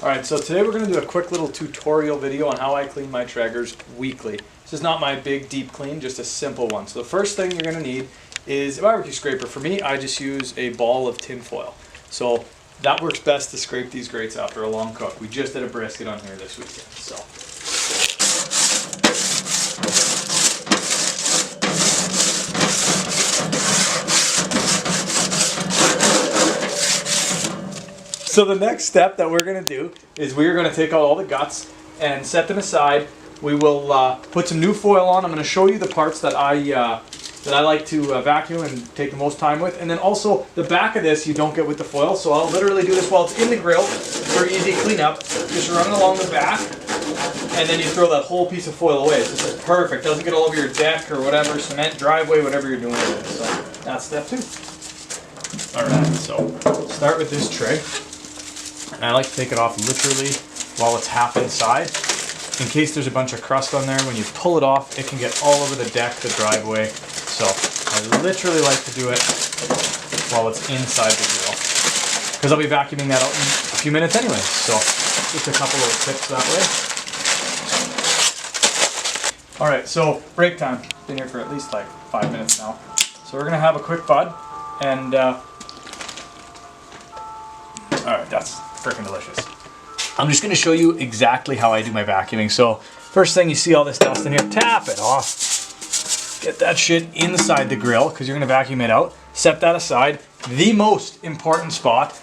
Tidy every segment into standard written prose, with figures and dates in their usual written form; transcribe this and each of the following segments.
Alright, so today we're going to do a quick little tutorial video on how I clean my Traegers weekly. This is not my big deep clean, just a simple one. So the first thing you're going to need is a barbecue scraper. For me, I just use a ball of tin foil. So that works best to scrape these grates after a long cook. We just did a brisket on here this weekend. So the next step that we're going to do is we're going to take out all the guts and set them aside. We will put some new foil on. I'm going to show you the parts that I like to vacuum and take the most time with. And then also the back of this you don't get with the foil. So I'll literally do this while it's in the grill for easy cleanup. Just run it along the back and then you throw that whole piece of foil away. So this is perfect. Doesn't get all over your deck or whatever, cement, driveway, whatever you're doing with it. So that's step 2. Alright, so start with this tray. And I like to take it off literally while it's half inside. In case there's a bunch of crust on there, when you pull it off, it can get all over the deck, the driveway. So I literally like to do it while it's inside the grill. Because I'll be vacuuming that out in a few minutes anyway. So just a couple little tips that way. Alright, so break time. Been here for at least like 5 minutes now. So we're going to have a quick bud. And alright, that's freaking delicious. I'm just going to show you exactly how I do my vacuuming. So first thing, you see all this dust in here, tap it off. Get that shit inside the grill because you're going to vacuum it out. Set that aside. The most important spot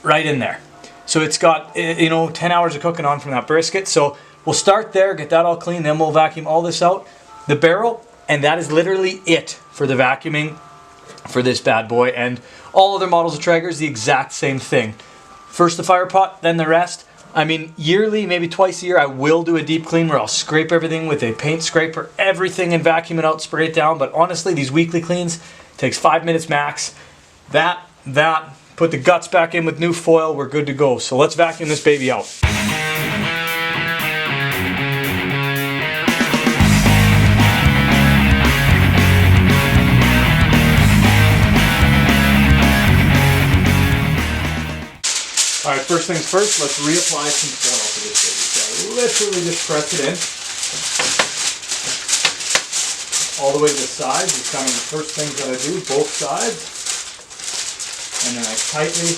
right in there. So it's got 10 hours of cooking on from that brisket. So we'll start there, get that all clean, then we'll vacuum all this out. The barrel, and that is literally it for the vacuuming for this bad boy. And all other models of Traegers, the exact same thing. First the fire pot, then the rest. I mean, yearly, maybe twice a year, I will do a deep clean where I'll scrape everything with a paint scraper, everything, and vacuum it out, spray it down. But honestly, these weekly cleans takes 5 minutes max. That, put the guts back in with new foil, we're good to go. So let's vacuum this baby out. Alright, first things first, let's reapply some foil to this baby. So I literally just press it in. All the way to the sides is kind of the first things that I do, both sides. And then I tightly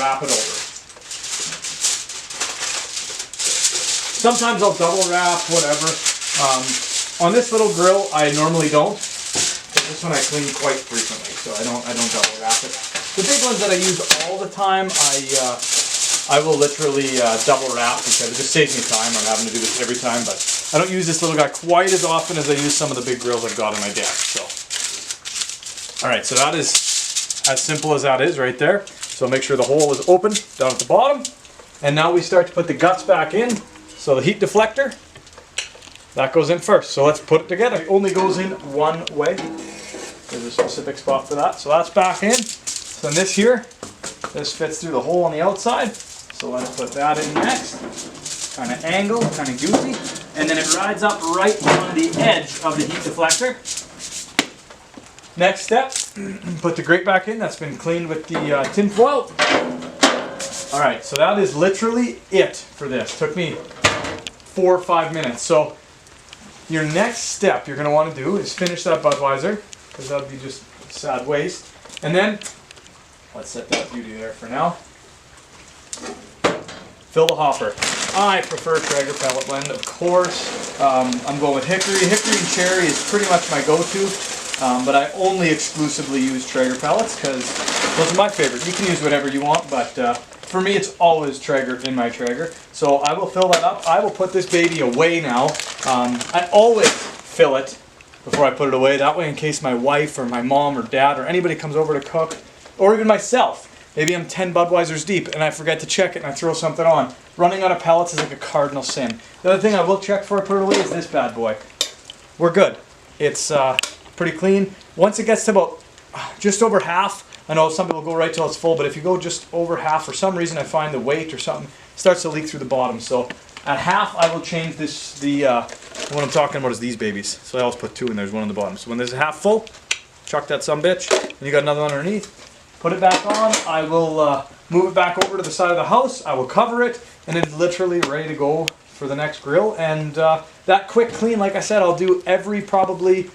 wrap it over. Sometimes I'll double wrap, whatever. On this little grill, I normally don't. But this one I clean quite frequently, so I don't double wrap it. The big ones that I use all the time, I will literally double wrap because it just saves me time. I'm having to do this every time, but I don't use this little guy quite as often as I use some of the big grills I've got on my deck. So, all right, so that is as simple as that is right there. So make sure the hole is open down at the bottom, and now we start to put the guts back in. So the heat deflector, that goes in first. So let's put it together. It only goes in one way. There's a specific spot for that. So that's back in. So in this here, this fits through the hole on the outside. So let's put that in next. Kind of angle, kind of goofy. And then it rides up right on the edge of the heat deflector. Next step, put the grate back in. That's been cleaned with the tin foil. Alright, so that is literally it for this. Took me 4 or 5 minutes. So your next step you're going to want to do is finish that Budweiser, because that would be just sad waste. And then let's set that beauty there for now. Fill the hopper. I prefer Traeger pellet blend, of course. I'm going with hickory. Hickory and cherry is pretty much my go-to, but I only exclusively use Traeger pellets because those are my favorite. You can use whatever you want, but for me it's always Traeger in my Traeger. So I will fill that up. I will put this baby away now. I always fill it before I put it away. That way, in case my wife or my mom or dad or anybody comes over to cook, or even myself, maybe I'm 10 Budweisers deep and I forget to check it and I throw something on. Running out of pellets is like a cardinal sin. The other thing I will check before I put it away is this bad boy. We're good. It's pretty clean. Once it gets to about just over half, I know some people go right till it's full, but if you go just over half, for some reason I find the weight or something starts to leak through the bottom. So at half, I will change this. What I'm talking about is these babies. So I always put 2 in there's 1 on the bottom. So when there's a half full, chuck that sumbitch, and you got another one underneath. Put it back on. I will move it back over to the side of the house. I will cover it, and it's literally ready to go for the next grill. And that quick clean, like I said, I'll do every probably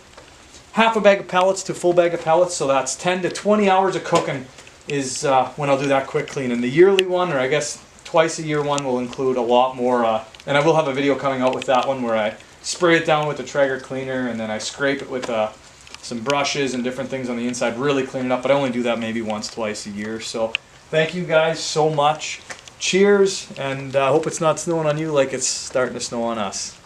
half a bag of pellets to full bag of pellets. So that's 10 to 20 hours of cooking is when I'll do that quick clean. And the yearly one, or I guess twice a year one, will include a lot more. And I will have a video coming out with that one where I spray it down with the Traeger cleaner, and then I scrape it with some brushes and different things on the inside, really clean it up. But I only do that maybe once, twice a year. So thank you guys so much. Cheers, and I hope it's not snowing on you like it's starting to snow on us.